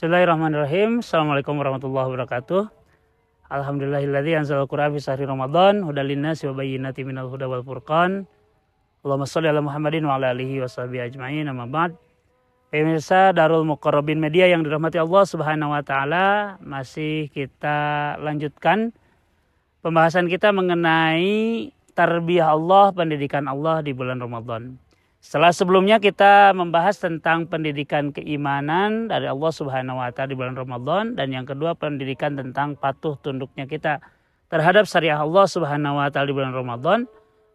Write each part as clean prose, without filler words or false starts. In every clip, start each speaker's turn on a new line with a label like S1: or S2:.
S1: Bismillahirrahmanirrahim. Assalamualaikum warahmatullahi wabarakatuh. Alhamdulillahilladzi anzalal Qur'ana fi syahri Ramadan hudal linnasi wa bayyinatin minal huda wal furqan. Allahumma shalli ala Muhammadin wa ala alihi washabihi ajmain. Amma ba'd. Pemirsa Darul Muqarrabin Media yang dirahmati Allah Subhanahu wa taala, masih kita lanjutkan pembahasan kita mengenai tarbiyah Allah, pendidikan Allah di bulan Ramadan. Setelah sebelumnya kita membahas tentang pendidikan keimanan dari Allah Subhanahu wa taala di bulan Ramadan, dan yang kedua pendidikan tentang patuh tunduknya kita terhadap syariah Allah Subhanahu wa taala di bulan Ramadan.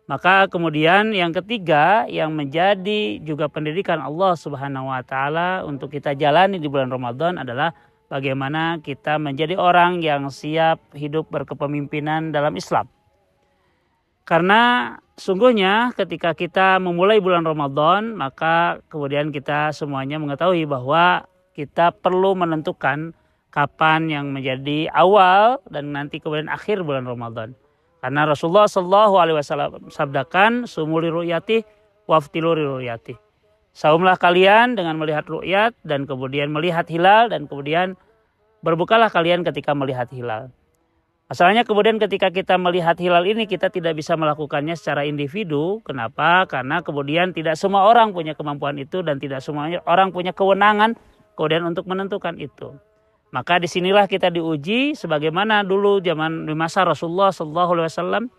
S1: Maka kemudian yang ketiga yang menjadi juga pendidikan Allah Subhanahu wa taala untuk kita jalani di bulan Ramadan adalah bagaimana kita menjadi orang yang siap hidup berkepemimpinan dalam Islam. Karena sungguhnya ketika kita memulai bulan Ramadan, maka kemudian kita semuanya mengetahui bahwa kita perlu menentukan kapan yang menjadi awal dan nanti kemudian akhir bulan Ramadan. Karena Rasulullah SAW sabdakan, sumuli ru'yati waftilu ru'yati. Saumlah kalian dengan melihat ru'yat dan kemudian melihat hilal, dan kemudian berbukalah kalian ketika melihat hilal. Masalahnya kemudian ketika kita melihat hilal ini kita tidak bisa melakukannya secara individu. Kenapa? Karena kemudian tidak semua orang punya kemampuan itu dan tidak semua orang punya kewenangan kemudian untuk menentukan itu. Maka disinilah kita diuji sebagaimana dulu zaman di masa Rasulullah SAW,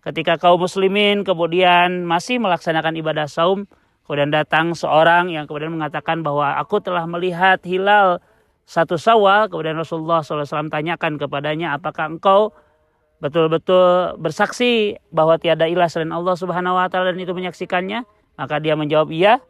S1: ketika kaum muslimin kemudian masih melaksanakan ibadah saum, kemudian datang seorang yang kemudian mengatakan bahwa aku telah melihat hilal 1 Syawal. Kemudian Rasulullah SAW tanyakan kepadanya, apakah engkau betul-betul bersaksi bahwa tiada ilah selain Allah Subhanahu wa taala dan itu menyaksikannya? Maka dia menjawab iya.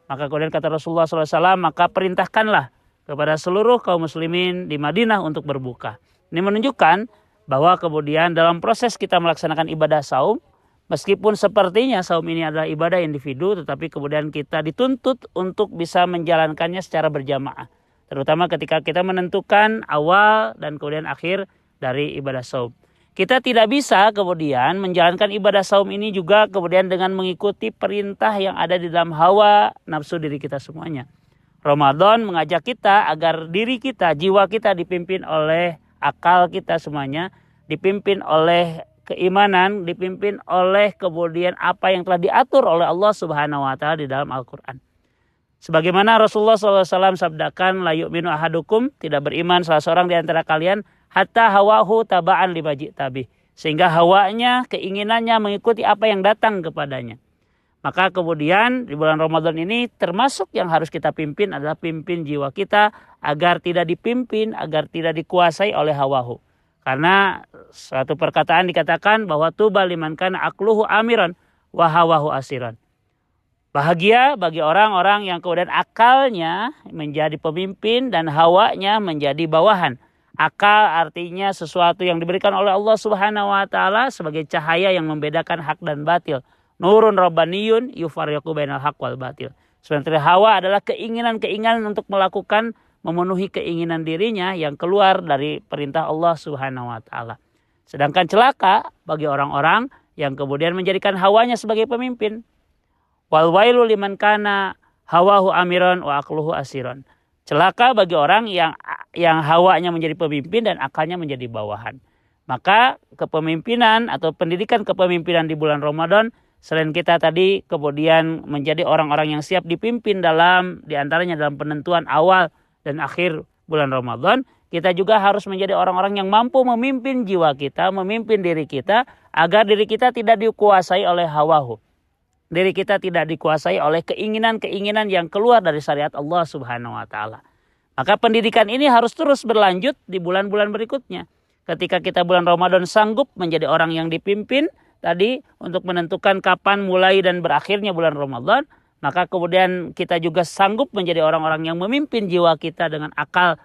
S1: Maka kemudian kata Rasulullah SAW, maka perintahkanlah kepada seluruh kaum muslimin di Madinah untuk berbuka. Ini menunjukkan bahwa kemudian dalam proses kita melaksanakan ibadah saum, meskipun sepertinya saum ini adalah ibadah individu, tetapi kemudian kita dituntut untuk bisa menjalankannya secara berjamaah. Terutama ketika kita menentukan awal dan kemudian akhir dari ibadah saum. Kita tidak bisa kemudian menjalankan ibadah saum ini juga kemudian dengan mengikuti perintah yang ada di dalam hawa nafsu diri kita semuanya. Ramadan mengajak kita agar diri kita, jiwa kita dipimpin oleh akal kita semuanya, dipimpin oleh keimanan, dipimpin oleh kemudian apa yang telah diatur oleh Allah Subhanahu wa taala di dalam Al-Qur'an. Sebagaimana Rasulullah SAW sabdakan, la yu'minu ahadukum, tidak beriman salah seorang di antara kalian, hatta hawahu taba'an lima ji'tabih, sehingga hawanya, keinginannya mengikuti apa yang datang kepadanya. Maka kemudian di bulan Ramadan ini termasuk yang harus kita pimpin adalah pimpin jiwa kita agar tidak dipimpin, agar tidak dikuasai oleh hawahu. Karena suatu perkataan dikatakan bahwa tuba liman kana aqluhu amiran wa hawahu asiran. Bahagia bagi orang-orang yang kemudian akalnya menjadi pemimpin dan hawanya menjadi bawahan. Akal artinya sesuatu yang diberikan oleh Allah Subhanahu wa taala sebagai cahaya yang membedakan hak dan batil. Nurun rabbaniyun yufarriqu bainal haq wal batil. Sebenarnya hawa adalah keinginan-keinginan untuk melakukan, memenuhi keinginan dirinya yang keluar dari perintah Allah Subhanahu wa taala. Sedangkan celaka bagi orang-orang yang kemudian menjadikan hawanya sebagai pemimpin. Wal wailu liman kana hawahu amiran wa aqluhu asiran. Celaka bagi orang yang hawanya menjadi pemimpin dan akalnya menjadi bawahan. Maka kepemimpinan atau pendidikan kepemimpinan di bulan Ramadan, selain kita tadi kemudian menjadi orang-orang yang siap dipimpin dalam diantaranya dalam penentuan awal dan akhir bulan Ramadan, kita juga harus menjadi orang-orang yang mampu memimpin jiwa kita, memimpin diri kita agar diri kita tidak dikuasai oleh hawahu. Diri kita tidak dikuasai oleh keinginan-keinginan yang keluar dari syariat Allah Subhanahu wa taala. Maka pendidikan ini harus terus berlanjut di bulan-bulan berikutnya. Ketika kita bulan Ramadan sanggup menjadi orang yang dipimpin tadi untuk menentukan kapan mulai dan berakhirnya bulan Ramadan, maka kemudian kita juga sanggup menjadi orang-orang yang memimpin jiwa kita dengan akal,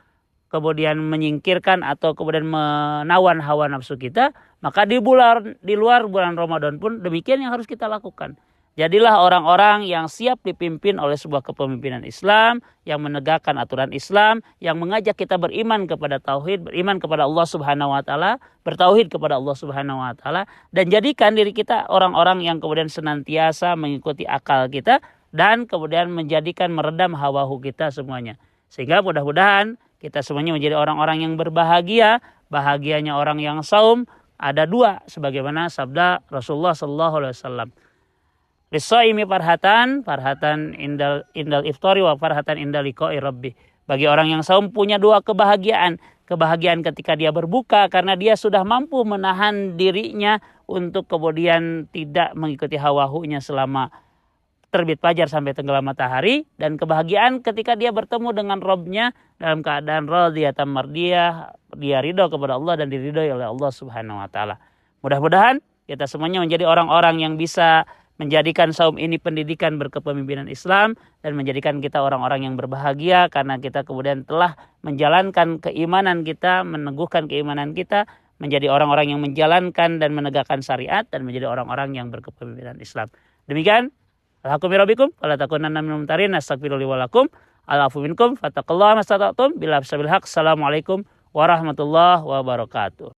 S1: kemudian menyingkirkan atau kemudian menawan hawa nafsu kita, maka di luar bulan Ramadan pun demikian yang harus kita lakukan. Jadilah orang-orang yang siap dipimpin oleh sebuah kepemimpinan Islam, yang menegakkan aturan Islam, yang mengajak kita beriman kepada tauhid, beriman kepada Allah Subhanahu wa taala, bertauhid kepada Allah Subhanahu wa taala, dan jadikan diri kita orang-orang yang kemudian senantiasa mengikuti akal kita dan kemudian menjadikan meredam hawahu kita semuanya. Sehingga mudah-mudahan kita semuanya menjadi orang-orang yang berbahagia. Bahagianya orang yang saum ada dua, sebagaimana sabda Rasulullah sallallahu alaihi wasallam. Lis-shaimi farhatan indal iftari wa farhatan indal liqa'i rabbi. Bagi orang yang saum punya dua kebahagiaan. Kebahagiaan ketika dia berbuka karena dia sudah mampu menahan dirinya untuk kemudian tidak mengikuti hawa-hunya selama terbit fajar sampai tenggelam matahari, dan kebahagiaan ketika dia bertemu dengan Rabb-nya dalam keadaan radhiyatan mardiyah, dia ridho kepada Allah dan diridhoi oleh Allah Subhanahu wa taala. Mudah-mudahan kita semuanya menjadi orang-orang yang bisa menjadikan saum ini pendidikan berkepemimpinan Islam dan menjadikan kita orang-orang yang berbahagia karena kita kemudian telah menjalankan keimanan kita, meneguhkan keimanan kita, menjadi orang-orang yang menjalankan dan menegakkan syariat dan menjadi orang-orang yang berkepemimpinan Islam. Demikian alhakum rabbikum wala takunanna minal mumtarin. Astaghfirullahi wa lakum. Al'afu minkum fattaqullaha mastata'tum bila sabil haq. Assalamualaikum warahmatullahi wabarakatuh.